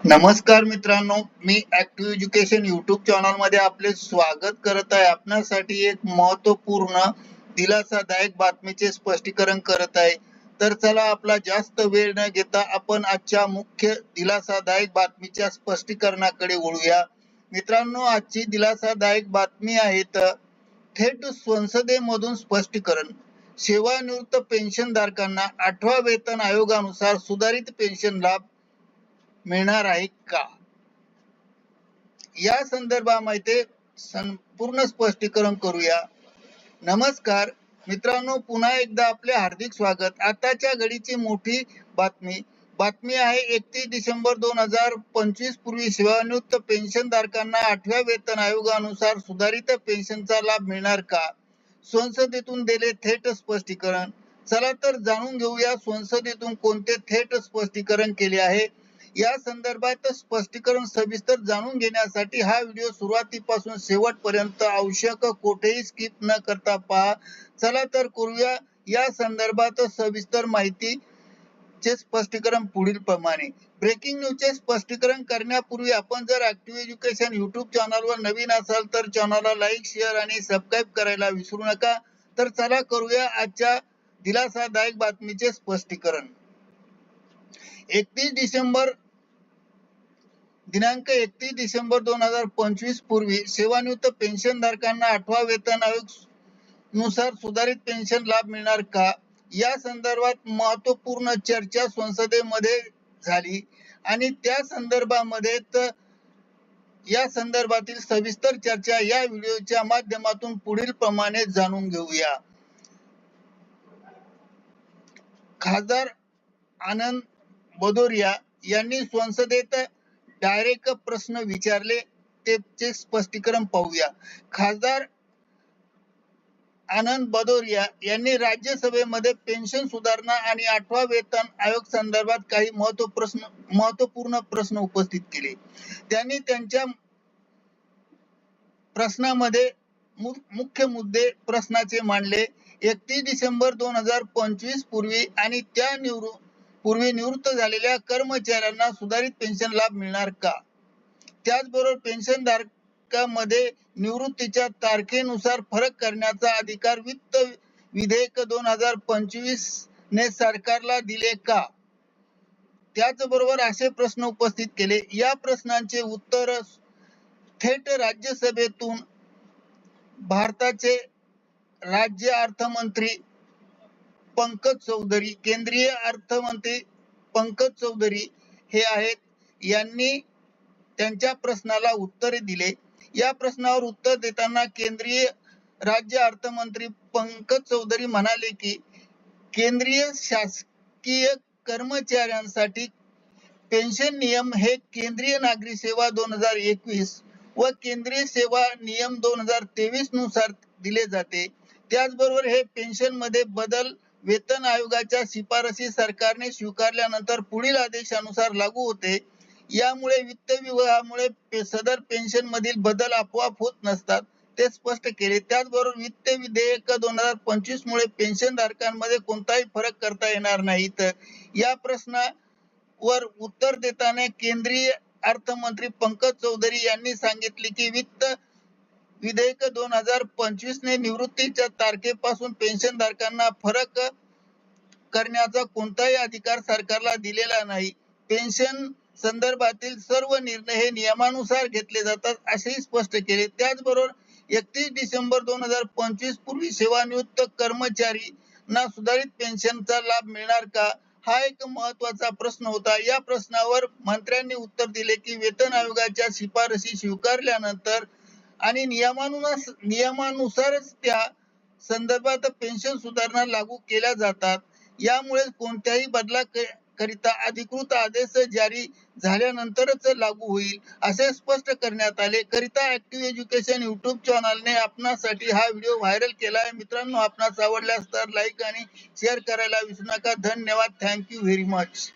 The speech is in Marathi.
नमस्कार मित्रांनो, मी ऍक्टिव्ह एज्युकेशन युट्यूब चॅनल मध्ये आपले स्वागत करत आहे. आपणासाठी एक महत्वपूर्ण दिलासादायक बातमीचे स्पष्टीकरण करत आहे. तर चला आपला जास्त वेळ न घेता आपण आजच्या मुख्य दिलासादायक बातमीच्या स्पष्टीकरणाकडे वळूया. मित्रांनो, आजची दिलासादायक बातमी आहे थेट संसदेमधून स्पष्टीकरण. सेवानिवृत्त पेन्शनधारकांना 8व्या वेतन आयोगानुसार सुधारित पेन्शन लाभ मिळणार आहे का, या संदर्भामध्ये संपूर्ण स्पष्टीकरण करूया. नमस्कार मित्रांनो, पुन्हा एकदा आपले हार्दिक स्वागत. आताच्या घडीची मोठी बातमी आहे 31 डिसेंबर 2025 पूर्वी सेवानिवृत्त पेन्शनधारकांना 8व्या वेतन आयोगानुसार सुधारित पेन्शनचा लाभ मिळणार का, संसदेतून दिले थेट स्पष्टीकरण. चला तर जाणून घेऊया संसदेतून कोणते थेट स्पष्टीकरण केले आहे. या संदर्भात स्पष्टीकरण सविस्तर जाणून घेण्यासाठी हा व्हिडिओ सुरुवातीपासून शेवटपर्यंत आवश्यक कोठेही स्किप न करता पहा. चला तर करूया या संदर्भात सविस्तर माहितीचे स्पष्टीकरण पुढील प्रमाणे. ब्रेकिंग न्यूजचे स्पष्टीकरण करण्यापूर्वी आपण जर ऍक्टिव्ह एज्युकेशन युट्यूब चॅनलवर नवीन असाल तर चॅनलला लाईक, शेअर आणि सबस्क्राईब करायला विसरू नका. तर चला करूया आजच्या दिलासादायक बातमीचे स्पष्टीकरण. 31 डिसेंबर 2025 पूर्वी सेवानिवृत्त पेन्शनधारकांना 8व्या वेतन आयोग नुसार सुधारित पेन्शन लाभ मिळणार का, या संदर्भात महत्वपूर्ण चर्चा संसदेमध्ये झाली आणि त्या संदर्भामध्ये या संदर्भातील सविस्तर चर्चा या व्हिडिओच्या माध्यमातून पुढील प्रमाणे जाणून घेऊया. खासदार आनंद भदौरिया यांनी संसदेत डायरेक्ट प्रश्न विचारले, त्याचे स्पष्टीकरण पाहूया. खासदार आनंद भदौरिया यांनी राज्यसभेमध्ये पेन्शन सुधारणा आणि 8वा वेतन आयोग संदर्भात काही महत्वपूर्ण प्रश्न उपस्थित केले. त्यांनी त्यांच्या प्रश्नामध्ये मुख्य मुद्दे प्रश्नाचे मांडले. 31 डिसेंबर 2025 पूर्वी आणि पूर्वी निवृत्त झालेल्या कर्मचाऱ्यांना सुधारित पेन्शन लाभ मिळणार का, त्याचबरोबर पेन्शनधारकांमध्ये निवृत्तीच्या तारखेनुसार फरक करण्याचा अधिकार वित्त विधेयक 2025 ने सरकारला दिले का, त्याचबरोबर असे प्रश्न उपस्थित केले. या प्रश्नांचे उत्तर थेट राज्यसभेतून भारताचे राज्य अर्थमंत्री पंकज चौधरी, केंद्रीय अर्थमंत्री पंकज चौधरी हे आहेत, यांनी त्यांच्या प्रश्नाला उत्तरे दिले. या प्रश्नावर उत्तर देताना केंद्रीय राज्य अर्थमंत्री पंकज चौधरी म्हणाले की केंद्रीय शासकीय कर्मचाऱ्यांसाठी पेन्शन नियम हे केंद्रीय नागरी सेवा 2021 व केंद्रीय सेवा नियम 2023 नुसार दिले जाते. त्याचबरोबर हे पेन्शन मध्ये बदल वेतन आयोगाच्या शिफारसी सरकारने स्वीकारल्यानंतर पुढील आदेशानुसार लागू होते. यामुळे वित्त विभागामुळे सदर पेन्शन मधील बदल आपोआप होत नसतात, ते स्पष्ट केले. त्याचबरोबर वित्त विधेयक 2025 मुळे पेन्शनधारकांमध्ये कोणताही फरक करता येणार नाही. या प्रश्नावर उत्तर देताना केंद्रीय अर्थमंत्री पंकज चौधरी यांनी सांगितले की वित्त विधेयक 2025 ने निवृत्तीच्या तारखेपासून पेन्शनधारकांना फरक करण्याचा कोणताही अधिकार सरकारला दिलेला नाही. पेन्शन संदर्भातील सर्व निर्णय हे नियमानुसार घेतले जातात असेही स्पष्ट केले. त्याचबरोबर 31 डिसेंबर 2025 पूर्वी सेवानिवृत्त कर्मचाऱ्यांना सुधारित पेन्शनचा लाभ मिळणार का, हा एक महत्वाचा प्रश्न होता. या प्रश्नावर मंत्र्यांनी उत्तर दिले की वेतन आयोगाच्या शिफारसी स्वीकारल्यानंतर आणि नियमानुसारच त्या संदर्भात पेन्शन सुधारणा लागू केल्या जातात. यामुळे कोणत्याही बदलाकरिता अधिकृत आदेश जारी झाल्यानंतरच लागू होईल असे स्पष्ट करण्यात आले. करिता ऍक्टिव्ह एज्युकेशन युट्यूब चॅनलने आपणासाठी हा व्हिडिओ व्हायरल केला आहे. मित्रांनो, आपणास आवडल्यास तर लाईक आणि शेअर करायला विसरू नका. धन्यवाद. Thank you very much.